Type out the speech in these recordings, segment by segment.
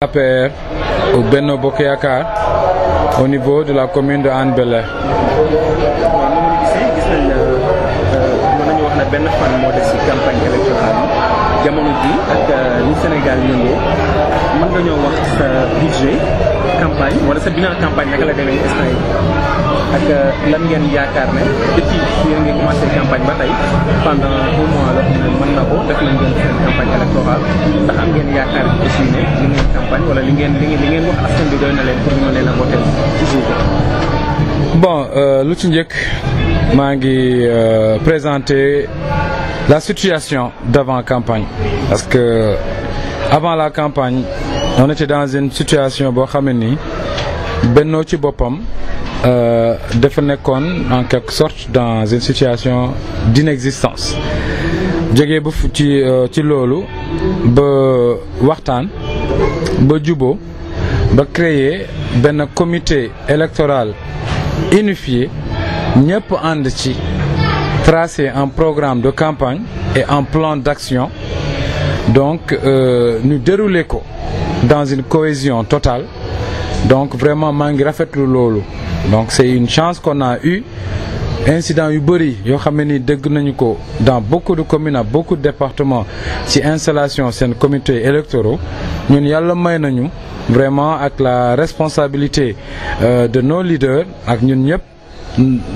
APR au Benno Bokk Yaakaar au niveau de la commune de Hann Bel-Air. benn fan moo des ci campagne électorale yi jamono ji ak ni Sénégal yëngoo mën nga ñoo wax sa budget campagne wala sa bilan campagne naka la demee instant yi ak lan ngeen yaakaar ne depuis yéen ngi commencé campagne ba tey pendant un mois la xam ne mën na ko def nañ ngeen seen campagne électorale ndax am ngeen yaakaar aussi ne li ngeen campagne wala li ngeen wax askan bi doy na leen pour ñu leen a voter ci jour Bon, lu ci njëkk maa ngi présenter la situation d'avant campagne parce que avant la campagne on était dans une situation boo xam ne nii Benno ci boppam dafa nekkoon en quelque sorte dans une situation d'inexistence jógee ba ci loolu ba waxtaan ba juboo ba créer benn comité électoral unifié ñëpp ànd ci tracer un programme de campagne et un plan d'action donc ñu dérouler ko dans une cohésion totale donc vraiment maa ngi rafetlu loolu donc c'est une chance qu'on a eu incident yu bëri yoo xam ne ni dégg nañu ko dans beaucoup de communes à beaucoup de départements ci installation seen comités électoraux ñun yàlla may nañu vraiment ak la responsabilité de nos leaders ak ñun ñëpp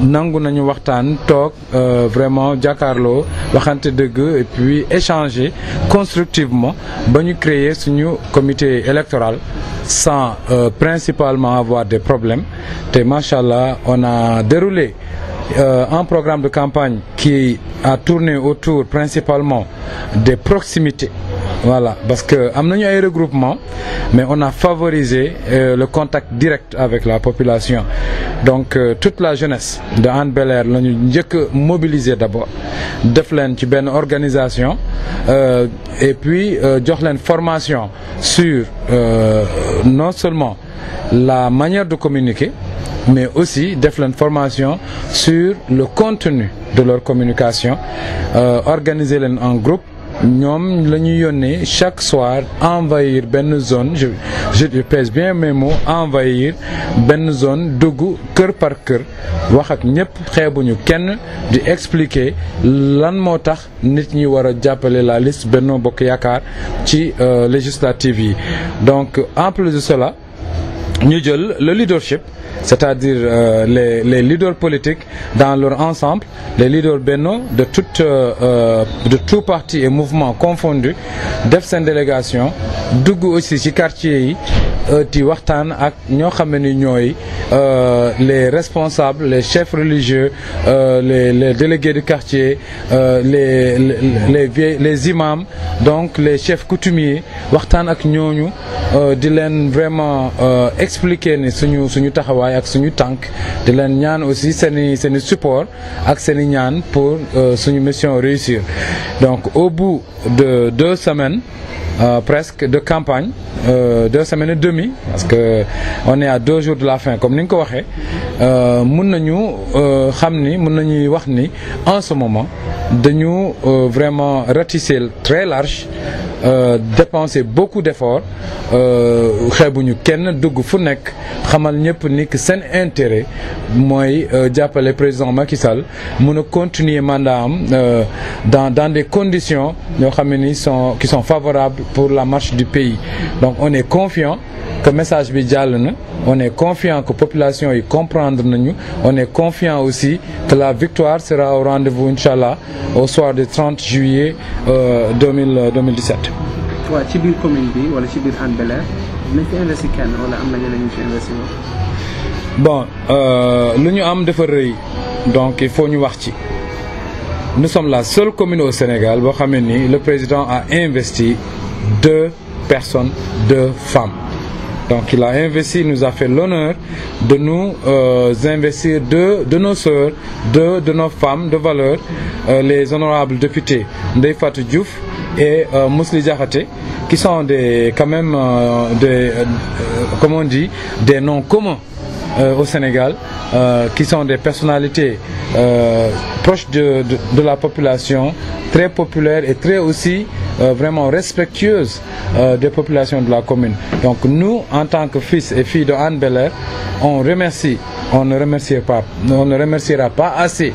nangu nañu waxtaan toog vraiment jàkkaarloo waxante dëgg et puis échanger constructivement ba ñu créer suñu comité électoral sans principalement avoir des problèmes te machallah on a déroulé un programme de campagne qui a tourné autour principalement des proximités. Voilà, parce que am nañu ay regroupement mais on a favorisé le contact direct avec la population donc toute la jeunesse de Hann Bel-Air la ñu njëkk a mobiliser d'abord def leen ci benn organisation et puis jox leen formation sur non seulement la manière de communiquer mais aussi def leen formation sur le contenu de leur communication organiser leen en groupe ñoom la ñuy yónnee chaque soir envahir benn zone je pèse bien mes mots envahir benn zone dugg kër par kër wax ak ñëpp xeebuñu kenn di expliquer lan moo tax nit ñi war a jàppale la liste Benno Bokk Yaakaar ci législative yi donc en plus de cela ñu jël le leadership c'est-à-dire les leaders politiques dans leur ensemble, les leaders Benno de tout parti et mouvement confondus def seen délégation dugg aussi ci quartier yi di waxtaan ak ñoo xam ne ni ñooy les responsables les chefs religieux les délégués du quartier les imams donc les chefs coutumiers waxtaan ak ñooñu di leen vraiment expliquer ni suñu taxawaay ak suñu tànk di leen ñaan aussi seeni support ak seeni ñaan pour suñu mission réussir donc au bout de 2 semaines presque de campagne 2 semaines et demie parce que on est à 2 jours de la fin comme ni nga ko waxee mën nañu xam ni mën nañuy wax ni en ce moment dañu vraiment ratisser très large dépenser beaucoup d'efforts xeebuñu kenn dugg fu nekk xamal ñëpp ni que seen intérêt mooy jàppale président Macky Sall mën a continuer mandat am dans des conditions yoo xam ne ni qui sont favorables pour la marche du pays donc on est confiant que message bi jàll na on est confiant que population yi comprendre nañu on est confiant aussi que la victoire sera au rendez-vous inchallah au soir du 30 juillet 2017. waaw ci biir commune bi wala ci biir Hann Bel-Air nañ fi investi kenn wala am na ñeneen ñu fi investi bon lu ñu am dafa rëy donc il faut ñu wax ci nous sommes la seule commune au Sénégal boo xam ne ni le président a investi 2 personnes 2 femmes. Donc il a investi, il nous a fait l'honneur de nous investir de nos sœurs, de nos femmes de valeur, les honorables députés Ndeye Fatou Diouf et Mously Diakhaté, qui sont quand même comme on dit, des noms communs au Sénégal, qui sont des personnalités proches de la population, très populaires et très aussi vraiment respectueuse des populations de la commune. Donc nous, en tant que fils et filles de Hann Bel-Air, on ne remerciera pas assez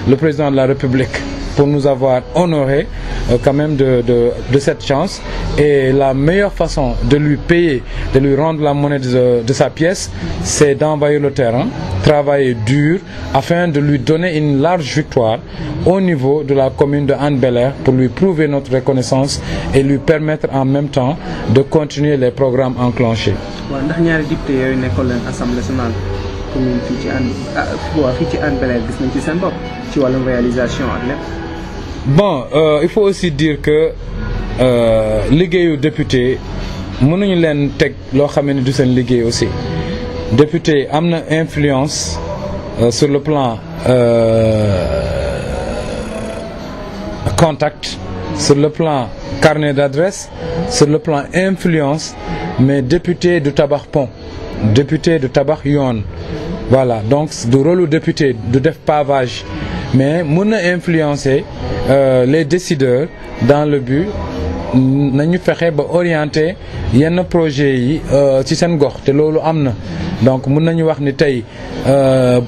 le président de la République pour nous avoir honorés quand même de cette chance. Et la meilleure façon de lui payer, de lui rendre la monnaie de sa pièce, c'est d'envahir le terrain, travailler dur afin de lui donner une large victoire au niveau de la commune de Hann Bel-Air pour lui prouver notre reconnaissance et lui permettre en même temps de continuer les programmes enclenchés. ndax ñaari député yooyu nekkoon leen Assemblée nationale commune fii ci Hann Bel-Air gis nañ ci seen bopp ci wàllum réalisation ak lépp. Bon, il faut aussi dire que liggéeyu député mënuñu leen teg loo xam ne du seen liggéey aussi. Député am na influence sur le plan contact, sur le plan carnet d'adresse, sur le plan influence, mais député du tabax pont, député du tabax yoon. Voilà, donc du rôle du député du def pavage, mais mën na influencer les décideurs dans le but nañu fexe ba orienter yenn projet yi ci seen gox te loolu am na. Donc mën nañu wax ni tey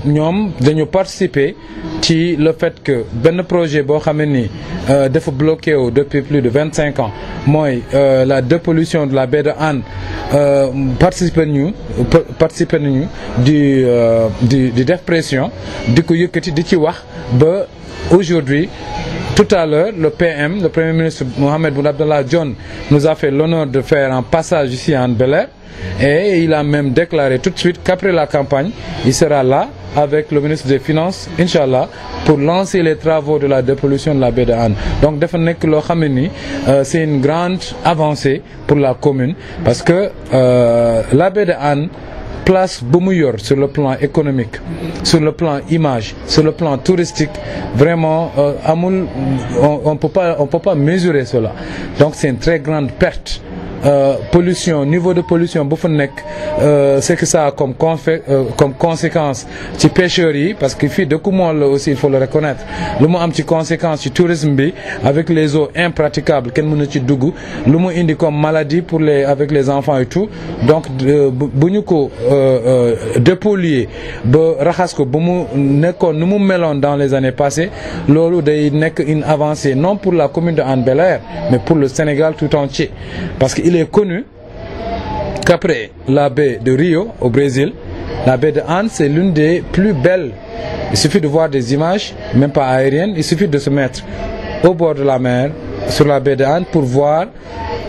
ñoom dañu participer ci le fait que benn projet boo xam ne ni dafa bloqué wu depuis plus de 25 ans mooy la dépollution de la baie de Hann. Participer nañu di def pression di ko yëkkati di ci wax ba aujourd'hui. Tout à l'heure, le PM, le Premier ministre Mohamed Boun Abdallah Dionne, nous a fait l'honneur de faire un passage ici à Hann Bel-Air et il a même déclaré tout de suite qu'après la campagne, il sera là avec le ministre des Finances, Inch'Allah, pour lancer les travaux de la dépollution de la baie de Hann. Donc, c'est une grande avancée pour la commune parce que la baie de Hann, place bu mu yor sur le plan économique, sur le plan image, sur le plan touristique, vraiment on peut pas mesurer cela. Donc c'est une très grande perte. Pollution, niveau de pollution bu fa nekk c'est que ça a comme conséquence ci pêcheurs yi parce que fii dëkku mool la aussi il faut le reconnaître lu mu am ci conséquence ci tourisme bi avec les eaux impraticables kenn mënu ci dugg lu mu indi comme maladie avec les enfants et tout. Donc bu ñu ko dépolluer ba raxas ko ba mu nekkoon nu mu meloon dans les années passées loolu day nekk une avancée non pour la commune de Hann Bel-Air mais pour le Sénégal tout entier parce que il est connu qu'après la baie de Rio au Brésil, la baie de Hann c'est l'une des plus belles. Il suffit de voir des images, même pas aériennes, il suffit de se mettre au bord de la mer, sur la baie de Hann pour voir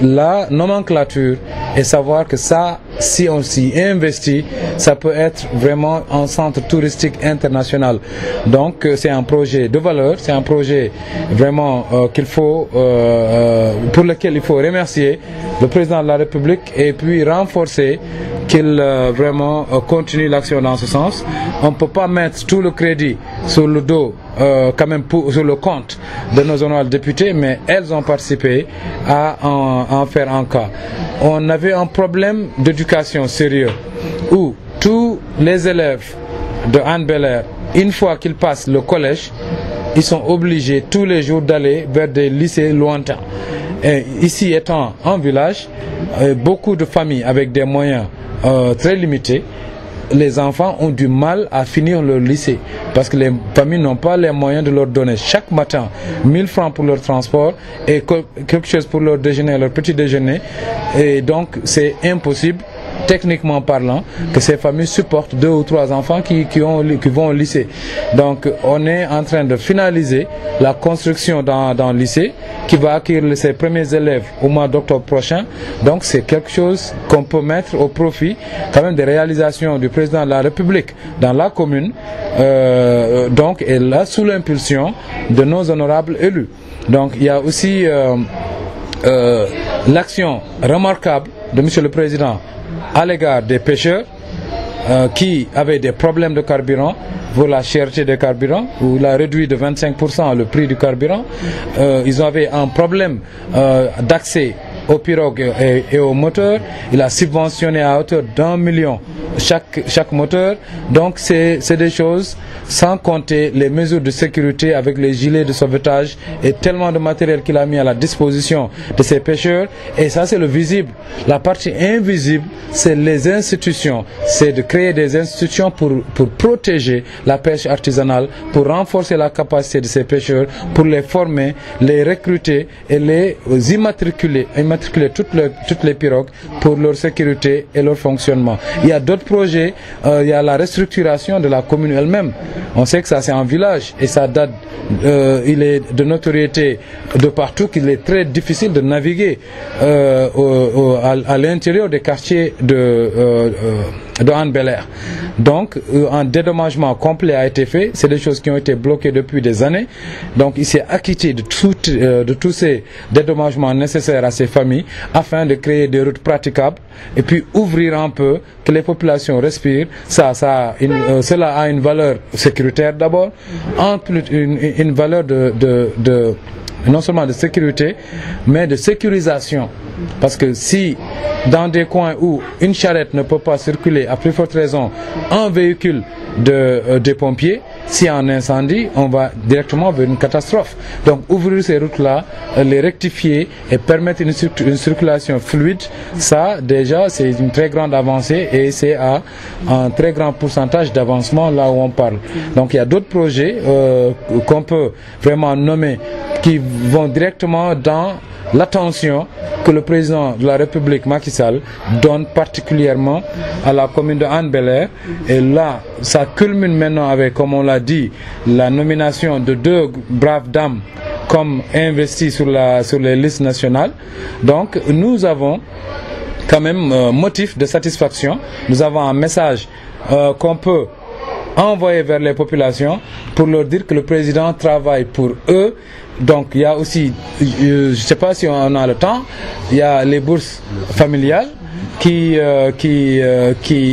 la nomenclature et savoir que ça, si on s'y investit, ça peut être vraiment un centre touristique international. Donc c'est un projet de valeur, c'est un projet vraiment pour lequel il faut remercier le président de la République et puis renforcer qu'il vraiment continue l'action dans ce sens. On ne peut pas mettre tout le crédit sur le dos, quand même sur le compte de nos honorables députés, mais elles ont participé à en faire un cas. On avait un problème d'éducation sérieux où tous les élèves de Hann Bel-Air, une fois qu'ils passent le collège, ils sont obligés tous les jours d'aller vers des lycées lointains. Et ici étant un village, beaucoup de familles avec des moyens très limités, les enfants ont du mal à finir leur lycée parce que les familles n'ont pas les moyens de leur donner chaque matin 1000 francs pour leur transport et quelque chose pour leur déjeuner, leur petit déjeuner. Et donc c'est impossible, techniquement parlant, que ces familles supportent 2 ou 3 enfants qui vont au lycée. Donc on est en train de finaliser la construction dans le lycée qui va accueillir ses premiers élèves au mois d'octobre prochain. Donc c'est quelque chose qu'on peut mettre au profit quand même des réalisations du président de la République dans la commune, donc et là sous l'impulsion de nos honorables élus. Donc il y a aussi l'action remarquable de Monsieur le Président à l'égard des pêcheurs qui avaient des problèmes de carburant pour la cherté des carburants, où il a réduit de 25% le prix du carburant. Ils avaient un problème d'accès aux pirogues et aux moteurs. Il a subventionné à hauteur d'1 million chaque moteur. Donc c'est des choses, sans compter les mesures de sécurité avec les gilets de sauvetage et tellement de matériel qu'il a mis à la disposition de ces pêcheurs. Et ça, c'est le visible. La partie invisible, c'est les institutions. C'est de créer des institutions pour protéger la pêche artisanale, pour renforcer la capacité de ces pêcheurs, pour les former, les recruter et les immatriculer toutes les pirogues pour leur sécurité et leur fonctionnement. Il y a d'autres projets, il y a la restructuration de la commune elle-même. On sait que ça c'est un village et ça date, il est de notoriété de partout qu'il est très difficile de naviguer à l'intérieur des quartiers de Hann Bel-Air. Donc un dédommagement complet a été fait, c'est des choses qui ont été bloquées depuis des années. Donc il s'est acquitté de tous ces dédommagements nécessaires à ces familles afin de créer des routes praticables et puis ouvrir un peu, que les populations respirent. Cela a une valeur sécuritaire d'abord, en plus une valeur non seulement de sécurité, mais de sécurisation. Parce que si dans des coins où une charrette ne peut pas circuler, à plus forte raison un véhicule des pompiers, s'il y a un incendie, on va directement vers une catastrophe. Donc ouvrir ces routes-là, les rectifier et permettre une circulation fluide, ça déjà c'est une très grande avancée et c'est à un très grand pourcentage d'avancement là où on parle. Donc il y a d'autres projets qu'on peut vraiment nommer qui vont directement dans l'attention que le président de la République, Macky Sall, donne particulièrement à la commune de Hann Bel-Air. Et là, ça culmine maintenant avec, comme on l'a dit, la nomination de 2 braves dames comme investies sur les listes nationales. Donc, nous avons quand même motif de satisfaction. Nous avons un message qu'on peut envoyer vers les populations pour leur dire que le président travaille pour eux. Donc il y a aussi, je ne sais pas si on a le temps, il y a les bourses familiales qui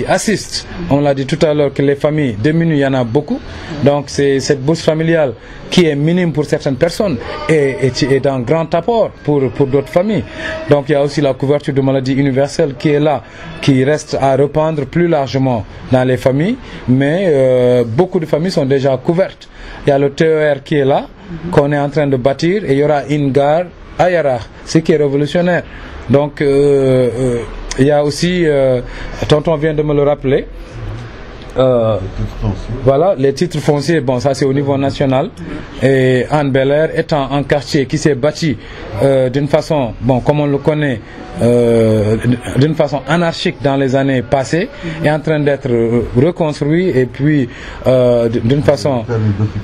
assistent. On l'a dit tout à l'heure que les familles démunies, il y en a beaucoup. Donc c'est cette bourse familiale qui est minime pour certaines personnes et d'un grand apport pour d'autres familles. Donc il y a aussi la couverture de maladie universelle qui est là, qui reste à répandre plus largement dans les familles, mais beaucoup de familles sont déjà couvertes. Il y a le TER qui est là, qu'on est en train de bâtir, et il y aura une gare à Yaraax, ce qui est révolutionnaire. Donc il y a aussi, tonton vient de me le rappeler, voilà, les titres fonciers, bon ça c'est au niveau national, et Hann Bel-Air étant un quartier qui s'est bâti d'une façon, bon comme on le connaît, d'une façon anarchique dans les années passées, est en train d'être reconstruit, et puis d'une façon,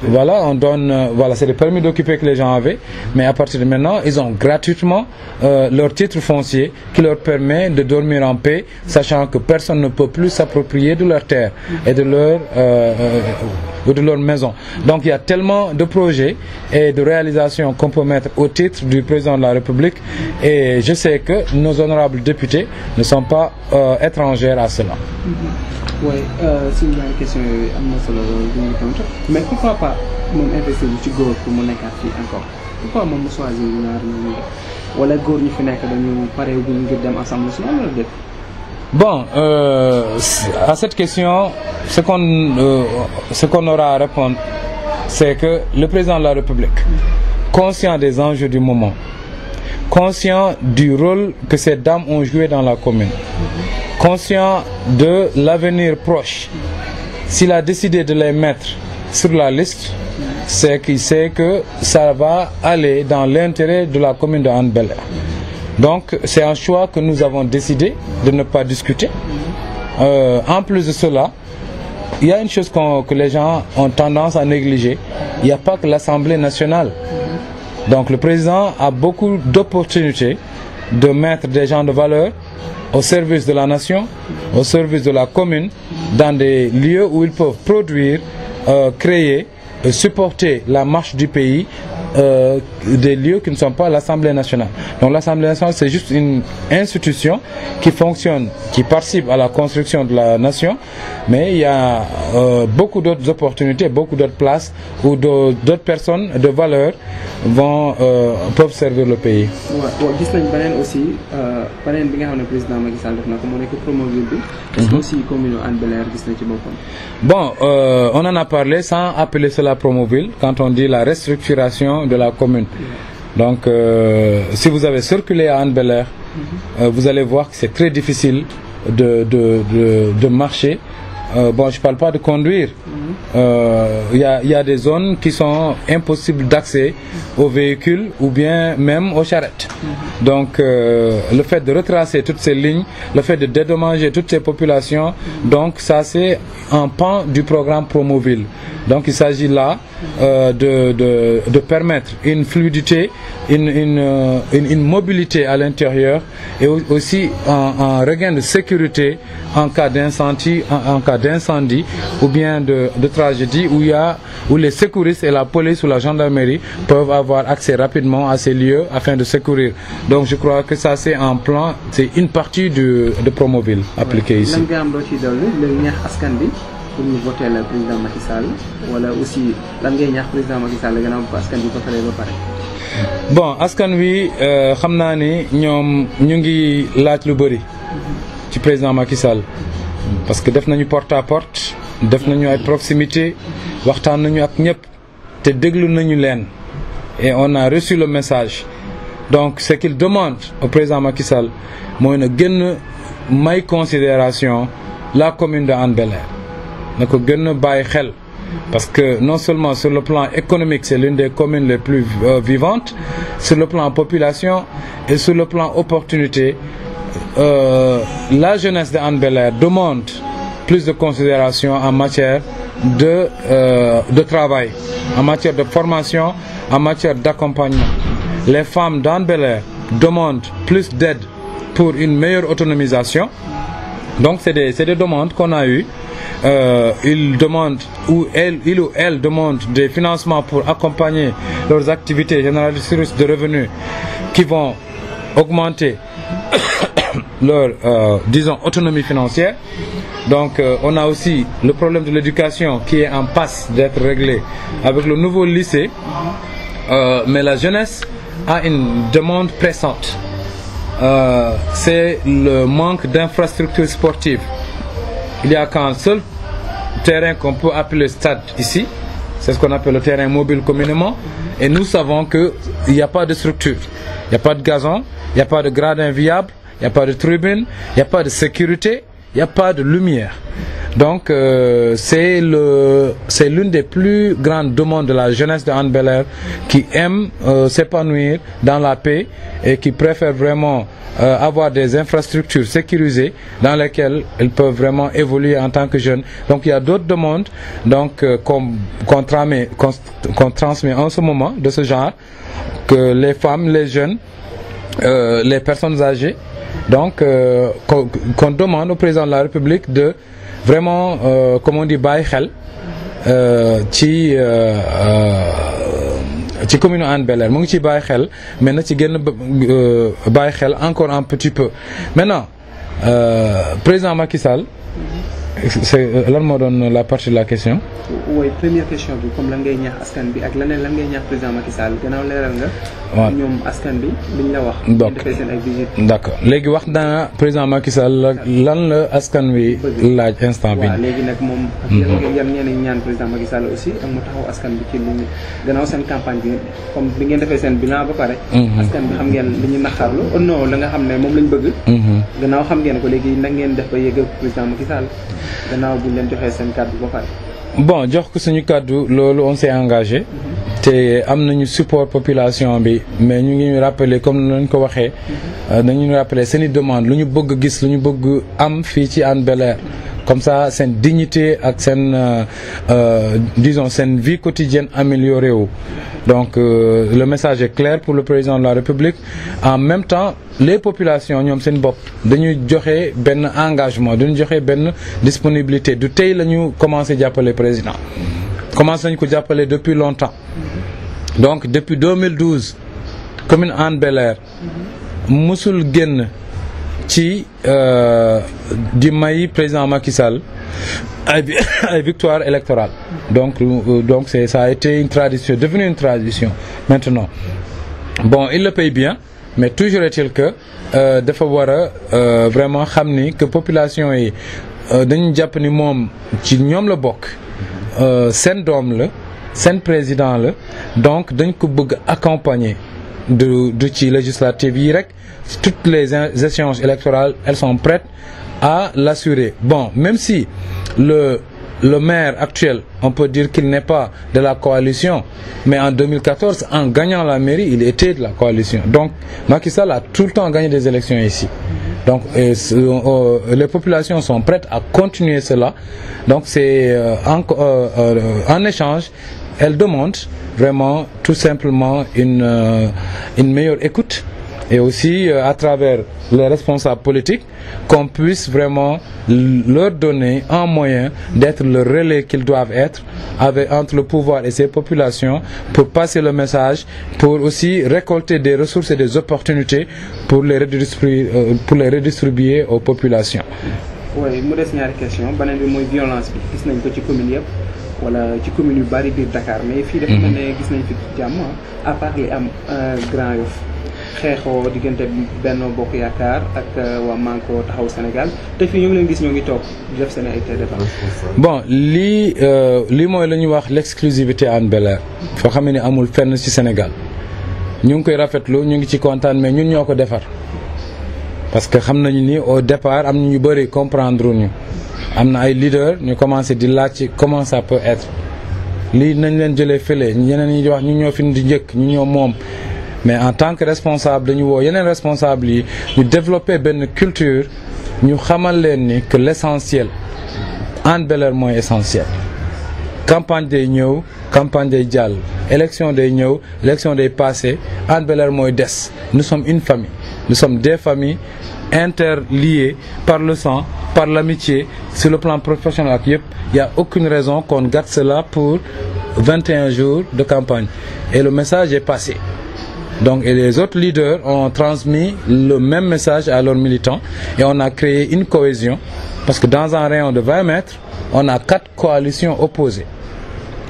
voilà, on donne, voilà, c'est le permis d'occuper que les gens avaient, mais à partir de maintenant ils ont gratuitement leur titre foncier qui leur permet de dormir en paix, sachant que personne ne peut plus s'approprier de leur terre et de leur maison. Donc il y a tellement de projets et de réalisations qu'on peut mettre au titre du président de la République, et je sais que nos honorables députés ne sont pas étrangers à cela. Oui, c'est une question, mais pourquoi pas investir ci góor pour mon fii encore? Pourquoi moom choisir ñaar ñi wala góor ñi fi nekk dañu pare bu ngir dem Assemblée nationale wala déet? Bon, à cette question, ce qu'on aura à répondre, c'est que le président de la République, conscient des enjeux du moment, conscient du rôle que ces dames ont joué dans la commune, conscient de l'avenir proche, s'il a décidé de les mettre sur la liste, c'est qu'il sait que ça va aller dans l'intérêt de la commune de Hann Bel-Air. Donc c'est un choix que nous avons décidé de ne pas discuter. En plus de cela, il y a une chose que les gens ont tendance à négliger. Il n'y a pas que l'Assemblée nationale. Donc le président a beaucoup d'opportunités de mettre des gens de valeur au service de la nation, au service de la commune, dans des lieux où ils peuvent produire, créer, supporter la marche du pays des lieux qui ne sont pas l'Assemblée nationale. Donc l'Assemblée nationale, c'est juste une institution qui fonctionne, qui participe à la construction de la nation, mais il y a beaucoup d'autres opportunités, beaucoup d'autres places où d'autres personnes de valeur peuvent servir le pays. waaw gis nañ beneen aussi beneen bi nga xam ne président Macky Sall def na ko mu nekk Promoville bi. est-ce que aussi commune Hann Bel-Air gis na ci boppam. Bon, on en a parlé sans appeler cela Promoville quand on dit la restructuration de la commune. Donc, si vous avez circulé à Hann Bel-Air, vous allez voir que c'est très difficile de marcher. Bon, je ne parle pas de conduire. Il y a des zones qui sont impossibles d'accès aux véhicules ou bien même aux charrettes. Donc, le fait de retracer toutes ces lignes, le fait de dédommager toutes ces populations, donc ça c'est un pan du programme Promoville. Donc, il s'agit là de permettre une fluidité, une mobilité à l'intérieur et aussi un regain de sécurité en cas d'incendie ou bien de tragédie où les secouristes et la police ou la gendarmerie peuvent avoir accès rapidement à ces lieux afin de secourir. Donc je crois que ça c'est un plan, c'est une partie de Promoville appliquée ici. pour ñu voter le président Macky Sall wala aussi lan ngay ñaax président Macky Sall gannaaw ba askan bi voté ba pare. Bon askan wi xam naa ni ñoom ñu ngi laaj lu bëri ci président Macky Sall parce que def nañu porte à porte def nañu ay proximité waxtaan nañu ak ñëpp te déglu nañu leen et on a reçu le message. Donc ce qu'il demande au président Macky Sall mooy na gën may considération la commune de Hann Bel-Air na ko gën a bàyyi xel parce que non seulement sur le plan économique c'est l'une des communes les plus vivantes, sur le plan population et sur le plan opportunité la jeunesse de Hann Bel-Air demande plus de considération en matière de travail, en matière de formation, en matière d'accompagnement. Les femmes d'Hann Bel-Air demandent plus d'aide pour une meilleure autonomisation. Donc c'est des demandes qu'on a eues. Ils demandent il ou elle demande des financements pour accompagner leurs activités génératrices de revenus qui vont augmenter leur disons autonomie financière. Donc on a aussi le problème de l'éducation qui est en passe d'être réglé avec le nouveau lycée. Mais la jeunesse a une demande pressante. C'est le manque d'infrastructures sportives. Il n'y a qu'un seul terrain qu'on peut appeler stade ici. C'est ce qu'on appelle le terrain mobile communément. Et nous savons qu'il n'y a pas de structure. Il n'y a pas de gazon, il n'y a pas de gradin viable, il n'y a pas de tribune, il n'y a pas de sécurité, il n'y a pas de lumière. Donc c'est l'une des plus grandes demandes de la jeunesse de Hann Bel-Air qui aime s'épanouir dans la paix et qui préfère vraiment avoir des infrastructures sécurisées dans lesquelles ils peuvent vraiment évoluer en tant que jeunes. Donc il y a d'autres demandes donc qu'on transmet en ce moment de ce genre, que les femmes, les jeunes, les personnes âgées, donc qu'on demande au président de la République de vraiment comme on dit bàyyi xel ci commune Hann Bel-Air mu ngi ci bàyyi xel mais na ci gën a bàyyi xel encore un petit peu. Maintenant président Macky Sall c'est lan moo doon la partie de la question. Oui, première question bi comme lan ngay ñaax askan bi ak lan ngay ñaax président Macky Sall gannaaw leeral nga. waaw ñoom askan bi liñ la wax. donc defee seen ay visite. d'accord léegi wax naa président Macky Sall lan la askan wi laaj instant bi. waaw léegi nag moom. yan ngeen ñaan président Macky Sall aussi ak mu taxaw askan bi ci lu gannaaw seen campagne bi comme bi ngeen defee seen bilan ba pare. askan bi xam ngeen li ñu naqarlu non la nga xam ne moom lañ bëgg. gannaaw xam ngeen ko léegi nag ngeen def ba yegg président Macky Sall gannaaw bu leen joxee seen kàddu ba pare. Bon jox ko suñu kàddu loolu on s'est engagé te am nañu support population bi mais ñu ngi ñu rappeler comme nañ ko waxee dañu ñu rappeler seen i demande lu ñu bëgg gis lu ñu bëgg am fii ci Hann Bel-Air comme ça seen dignité ak seen disons seen vie quotidienne améliorée wu. Donc le message est clair pour le président de la République. En même temps les populations ñoom seen bopp dañuy joxe benn engagement dañuy joxe benn disponibilité du tey la ñu commencé jàppale président commencé nañu ko jàppale depuis longtemps donc depuis 2012 commune Hann Bel-Air musul génn ci di may président Macky Sall ay victoire électorale donc ça a été une tradition, devenu une tradition maintenant. Bon, il le paye bien, mais toujours est-il que dafa war a vraiment xam ni que population yi dañu jàpp ni moom ci ñoom la bokk, seen doom la, seen président la, donc dañ ko bëgg accompagner du ci législative yi rek. Toutes les échéances électorales, elles sont prêtes à l'assurer. Bon, même si le maire actuel, on peut dire qu'il n'est pas de la coalition, mais en 2014, en gagnant la mairie, il était de la coalition. Donc, Macky Sall a tout le temps gagné des élections ici. Donc, les populations sont prêtes à continuer cela. Donc, c'est en échange, elles demandent vraiment tout simplement une meilleure écoute. Et aussi à travers les responsables politiques, qu'on puisse vraiment leur donner un moyen d'être le relais qu'ils doivent être entre le pouvoir et ses populations pour passer le message, pour aussi récolter des ressources et des opportunités pour les redistribuer aux populations. Oui, mu des ñaari question beneen bi mooy violence bi gis nañ ko ci commune yëpp wala ci commune yu bari biir Dakar mais fii dafa mel ne gis nañ fi jàmm à part li am Grand Yoff xeexoo diggante Benno Bokk Yaakaar ak waa Manko Taxawu Sénégal te fii ñu ngi leen gis ñoo ngi toog def seen ay défense. Bon, lii mooy la ñuy wax l'exclusivité Hann Bel-Air foo xam ne amul fenn ci Sénégal ñu ngi koy rafetlu ñu ngi ci kontaan mais ñun ñoo ko defar parce que xam nañu ni au départ am ñu bëri comprendre ñu am na ay leaders ñu commencé di laaj ci comment ça peut être lii nañ leen jëlee fële ñeneen ñi di wax ñu ñoo fi di njëkk ñu ñoo moom. Mais en tant que responsable dañu woo yeneen responsable yi ñu développer benn culture ñu xamal leen ni que l'essentiel Hann Bel-Air mooy essentiel. Campagne day ñëw campagne day jàll élection day ñëw élection day passé Hann Bel-Air mooy des. Nous sommes une famille, nous sommes des familles interliées par le sang, par l'amitié, sur le plan professionnel ak yëpp. Il y a aucune raison qu'on gâte cela pour 21 jours de campagne et le message est passé. Donc, et les autres leaders ont transmis le même message à leurs militants et on a créé une cohésion parce que dans un rayon de 20 mètres, on a 4 coalitions opposées.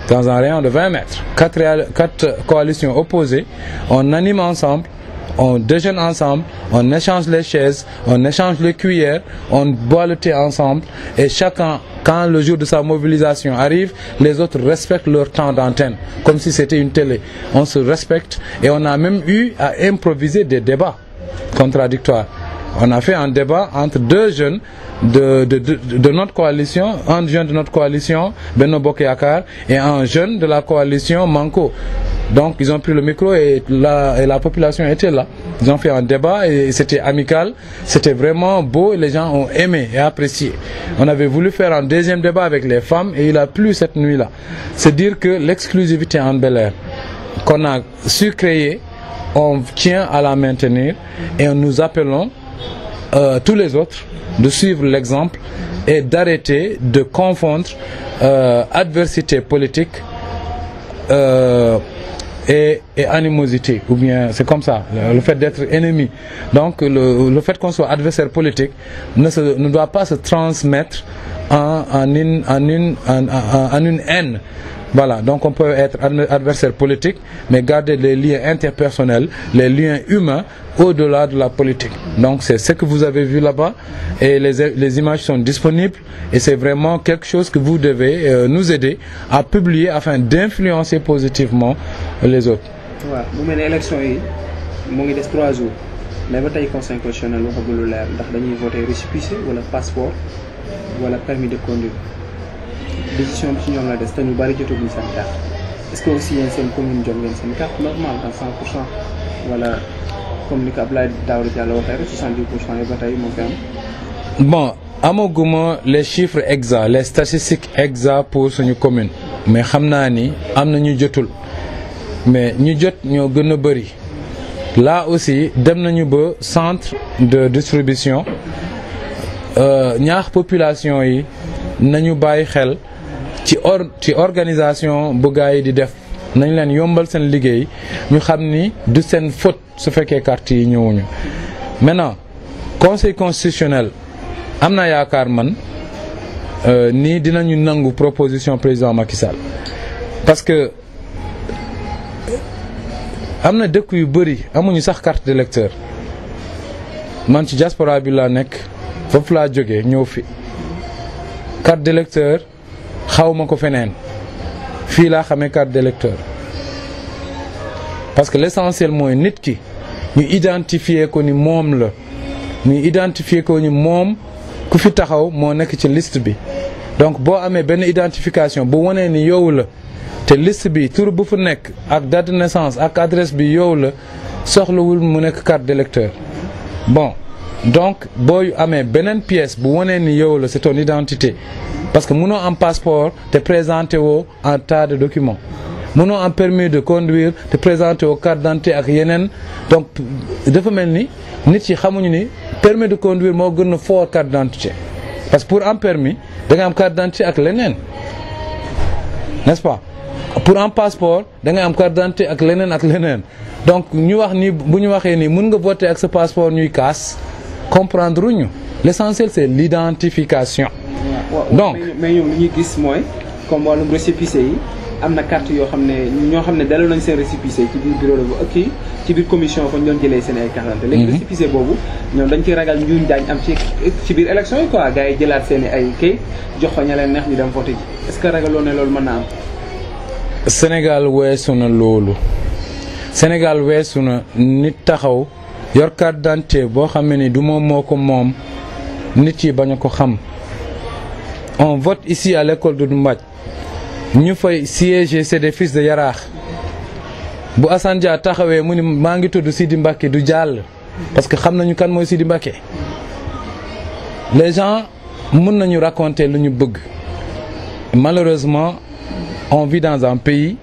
Dans un rayon de 20 mètres, 4 coalitions opposées, on anime ensemble, on déjeune ensemble, on échange les chaises, on échange les cuillères, on boit le thé ensemble et chacun, quand le jour de sa mobilisation arrive, les autres respectent leur temps d'antenne, comme si c'était une télé. On se respecte et on a même eu à improviser des débats contradictoires. On a fait un débat entre deux jeunes de notre coalition, un jeune de notre coalition, Benno Bokk Yaakaar, et un jeune de la coalition Manko. Donc ils ont pris le micro et la population était là. Ils ont fait un débat et c'était amical, c'était vraiment beau et les gens ont aimé et apprécié. On avait voulu faire un deuxième débat avec les femmes et il a plu cette nuit-là. C'est dire que l'exclusivité Hann Bel-Air qu'on a su créer, on tient à la maintenir et nous appelons tous les autres de suivre l'exemple et d'arrêter de confondre adversité politique et animosité, ou bien c'est comme ça, le fait d'être ennemi. Donc le fait qu'on soit adversaire politique ne doit pas se transmettre en une haine. Voilà, donc on peut être adversaire politique, mais garder les liens interpersonnels, les liens humains au-delà de la politique. Donc c'est ce que vous avez vu là-bas et les images sont disponibles et c'est vraiment quelque chose que vous devez nous aider à publier afin d'influencer positivement les autres. waaw bu mel ne élection yi mu ngi des 3 jours mais ba tey conseil constitutionnel waxagul lu leer ndax dañuy voter récépissé wala passeport wala permis de conduire. Décision bi ci ñoom la des te ñu bari jotaguñ seen carte est-ce que aussi yéen seen commune jot ngeen seen carte normale à 100% wala comme ni ko Abdoulaye Daouda Diallo waxee rek 70% yi ba tey moo fi am. Bon, amaguma les chiffres exacts, les statistiques exactes pour suñu commune mais xam naa ni am na ñu jotul mais ñu jot ñoo gën a bari. Là aussi dem nañu ba centre de distribution ñaax population yi nañu bàyyi xel ci organisation bu gaa yi di def nañ leen yombal seen liggéey ñu xam ni du seen faute su fekkee carte yi ñëwuñu. Maintenant conseil constitutionnel am na yaakaar man nii dinañu nangu proposition président Macky Sall parce que am na dëkk yu bëri amuñu sax carte d'électeur man ci diaspora bi laa nekk foofu laa jógee ñëw fi carte d'électeur xawma ko feneen fii laa xamee carte d'électeur parce que l'essentiel mooy nit ki ñu identifier ko ni moom la ñu identifier ko ni moom ku fi taxaw moo nekk ci liste bi donc boo amee benn identification bu wanee ni yow la te liste bi tur bu fu nekk ak date de naissance ak adresse bi yow la soxlawul mu nekk carte d'électeur bon donc boo amee beneen pièce bu wanee ni yow la c'est ton identité parce que mënoo am passeport te présenté woo en tas de documents mënoo am permis de conduire te présenté woo carte d'identité ak yeneen donc dafa mel ni nit yi xamuñu ni permis de conduire moo gën a fort carte d'identité parce que pour am permis da nga am carte d'identité ak leneen n'est-ce pas pour un passeport da nga am carte d'identité ak leneen donc ñu wax ni bu ñu waxee ni mën nga voter ak sa passeport ñuy kaas comprendre ñu l'essentiel c'est l'identification. donc mais ñoom li ñuy gis mooy comme wàllum récépissé yi am na carte yoo xam ne ñoo xam ne daloo nañ seen récépissé ci biir bureau bu kii ci biir commission fa ñu doon jëlee seen ay carte. léegi récépissé boobu ñoom dañ ciy ragal njuuñ daañ am ci biir élection yi quoi gars yi jëlaat seen i ay kayit jox fa ña leen neex ñu dem voter ji est-ce que ragaloo ne loolu mën na am. Sénégal weesu na loolu Sénégal weesu na nit taxaw yor carte d'identité boo xam ne ni du moom moo ko moom nit yi bañ a ko xam on vote ici à l'école de Mbadj ñu fay siéger c'est des fils de Yaraax bu Assane Dia taxawee mu ni maa ngi tudd Sidi Mbacké du jàll parce que xam nañu kan mooy Sidi Mbacké les gens mën nañu raconter lu ñu bëgg malheureusement on vit dans un pays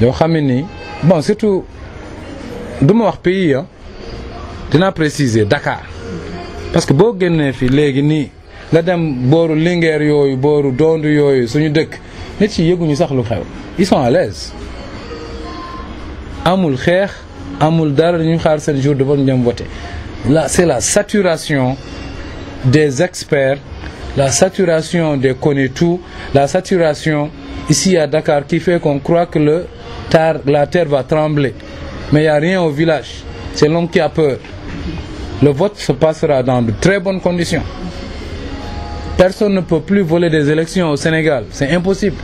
yoo xam ne ni bon surtout du ma wax pays dinaa préciser Dakar parce que boo génnee fi léegi nii nga dem booru Linguère yooyu booru Dondu yooyu suñu dëkk nit yi yëguñu sax lu xew ils sont à l'aise amul xeex amul dara ñu xaar seen jour de vote ñu dem voter là c'est la saturation des experts la saturation des connais-tout la saturation ici à Dakar qui fait qu'on croit que la terre va trembler mais il n'y a rien au village c'est l'homme qui a peur le vote se passera dans de très bonnes conditions personne ne peut plus voler des élections au Sénégal c'est impossible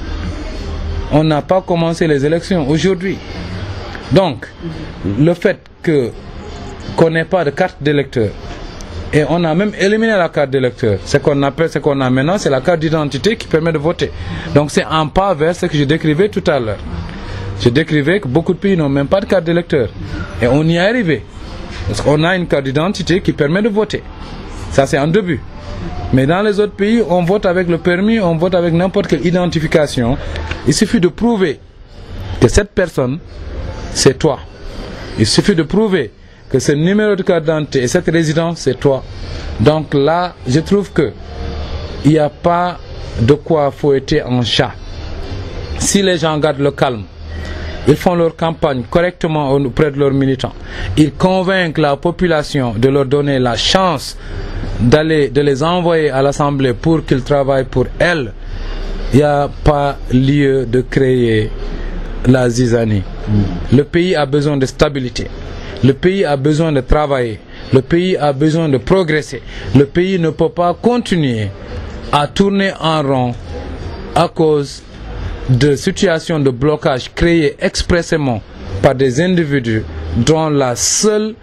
on n'a pas commencé les élections aujourd'hui donc le fait qu'on n'ait pas de carte d'électeur et on a même éliminé la carte d'électeur ce qu'on a maintenant c'est la carte d'identité qui permet de voter donc c'est un pas vers ce que je décrivais tout à l'heure je décrivais que beaucoup de pays n'ont même pas de carte d'électeur et on y est arrivé parce qu'on a une carte d'identité qui permet de voter ça c'est un début mais dans les autres pays on vote avec le permis on vote avec n'importe quelle identification il suffit de prouver que cette personne c'est toi il suffit de prouver que ce numéro de carte d'identité et cette résidence c'est toi donc là je trouve que il n'y a pas de quoi fouetter un chat si les gens gardent le calme ils font leur campagne correctement auprès de leurs militants ils convainquent la population de leur donner la chance de les envoyer à l'Assemblée pour qu'ils travaillent pour elle il n'y a pas lieu de créer la zizanie le pays a besoin de stabilité le pays a besoin de travailler le pays a besoin de progresser le pays ne peut pas continuer à tourner en rond à cause de situations de blocage créées expressément par des individus dont la seule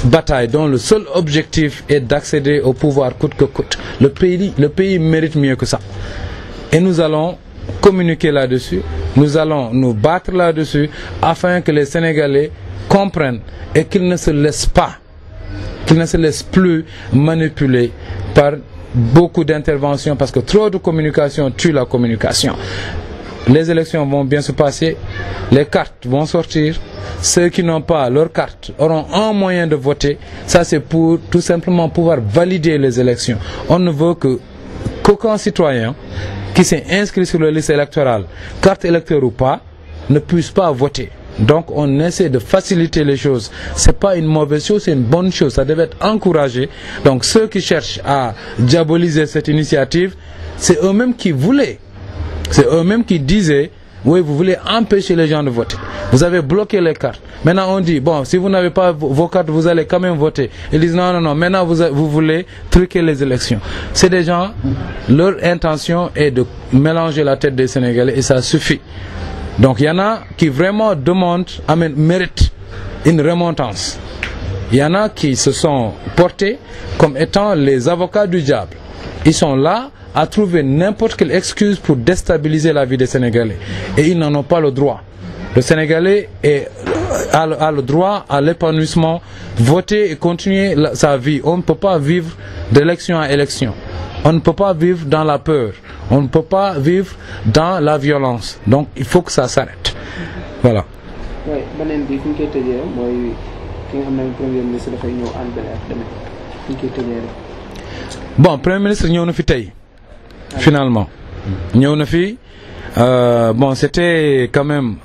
bataille, dont le seul objectif est d'accéder au pouvoir coûte que coûte. Le pays mérite mieux que ça. Et nous allons communiquer là-dessus, nous allons nous battre là-dessus afin que les Sénégalais comprennent et qu'ils ne se laissent pas, qu'ils ne se laissent plus manipuler par beaucoup d'interventions parce que trop de communication tue la communication. Les élections vont bien se passer, les cartes vont sortir, ceux qui n'ont pas leur carte auront un moyen de voter, ça c'est pour tout simplement pouvoir valider les élections. On ne veut qu'aucun citoyen qui s'est inscrit sur la liste électorale, carte électeur ou pas, ne puissent pas voter. Donc on essaie de faciliter les choses. C'est pas une mauvaise chose, c'est une bonne chose. Ça devait être encouragé. Donc ceux qui cherchent à diaboliser cette initiative, c'est eux-mêmes qui voulaient. C'est eux-mêmes qui disaient, oui, vous voulez empêcher les gens de voter. Vous avez bloqué les cartes. Maintenant on dit, bon, si vous n'avez pas vos cartes, vous allez quand même voter. Ils disent, non, non, non, maintenant vous voulez truquer les élections. C'est des gens, leur intention est de mélanger la tête des Sénégalais et ça suffit. Donc il y en a qui vraiment demandent, méritent une remontance. Il y en a qui se sont portés comme étant les avocats du diable. Ils sont là à trouver n'importe quelle excuse pour déstabiliser la vie des Sénégalais. Et ils n'en ont pas le droit. Le Sénégalais a le droit à l'épanouissement, voter et continuer sa vie. On ne peut pas vivre d'élection à élection. On ne peut pas vivre dans la peur. On ne peut pas vivre dans la violence. Donc il faut que ça s'arrête. Voilà. Oui, beneen bi fi ñu koy tëjee mooy ki nga xam ne premier ministre dafay ñëw Hann Bel-Air demee fi ñu koy tëjee rek. Bon, premier ministre ñëw na fi tey. Finalement. ñëw na fi. Bon, c'était quand même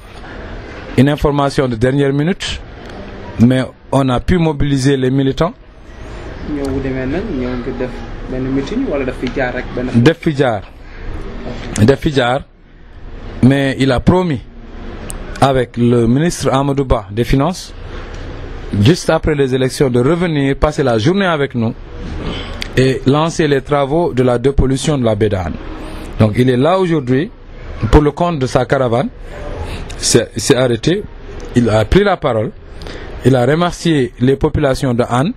une information de dernière minute, mais on a pu mobiliser les militants. ñëw bu demee nag ñëw nga def benn meeting wala daf fi jaar rek benn. def fi jaar mais il a promis avec le ministre Amadou Ba des Finances juste après les élections de revenir passer la journée avec nous et lancer les travaux de la dépollution de la baie de Hann. Donc il est là aujourd'hui pour le compte de sa caravane. Il s'est arrêté, il a pris la parole, il a remercié les populations de Hann.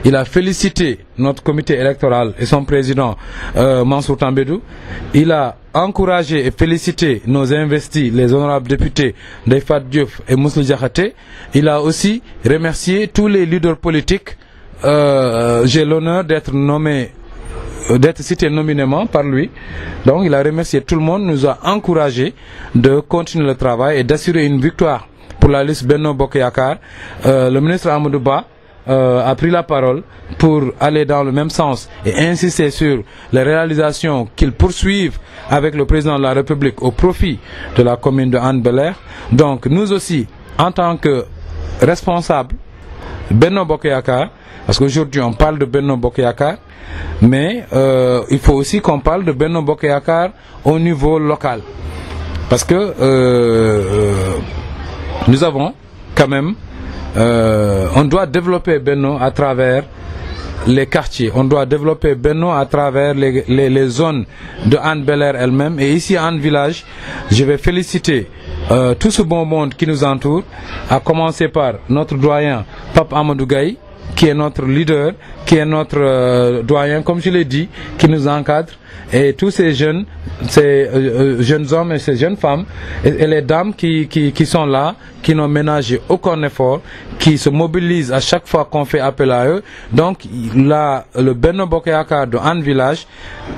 Il a félicité notre comité électoral et son président Mansour Tambédou. Il a encouragé et félicité nos investis, les honorables députés Ndeye Diouf et Mously Diakhaté. Il a aussi remercié tous les leaders politiques. J'ai l'honneur d'être cité nominément par lui. Donc il a remercié tout le monde, nous a encouragé de continuer le travail et d'assurer une victoire pour la liste Benno Bokk Yakaar. Le ministre Amadou Ba a pris la parole pour aller dans le même sens et insister sur les réalisations qu'il poursuivent avec le président de la République au profit de la commune de Hann Bel-Air. Donc nous aussi, en tant que responsables Benno Bokk Yakaar, parce qu'aujourd'hui on parle de Benno Bokk Yakaar, mais il faut aussi qu'on parle de Benno Bokk Yakaar au niveau local. Parce que nous avons quand même on doit développer Benno à travers les quartiers. On doit développer Benno à travers les zones de Hann Bel-Air elle-même. Et ici à Hann Village, je vais féliciter tout ce bon monde qui nous entoure, à commencer par notre doyen Pape Amadou Gaye, qui est notre leader, qui est notre doyen, comme je l'ai dit, qui nous encadre, et tous ces jeunes hommes et ces jeunes femmes, et les dames qui sont là, qui n'ont ménagé aucun effort, qui se mobilisent à chaque fois qu'on fait appel à eux. Donc là, le Benno Bokk Yakaar de Hann Village,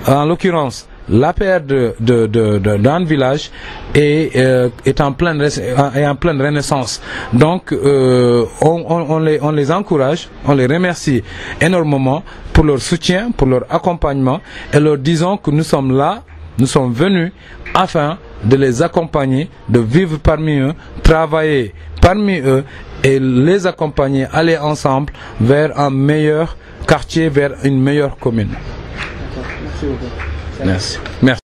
en l'occurrence, l'APR de Hann Village est en pleine renaissance. Donc on les encourage, on les remercie énormément pour leur soutien, pour leur accompagnement, et leur disons que nous sommes là, nous sommes venus afin de les accompagner, de vivre parmi eux, travailler parmi eux et les accompagner, aller ensemble vers un meilleur quartier, vers une meilleure commune. Merci beaucoup. Merci. Merci.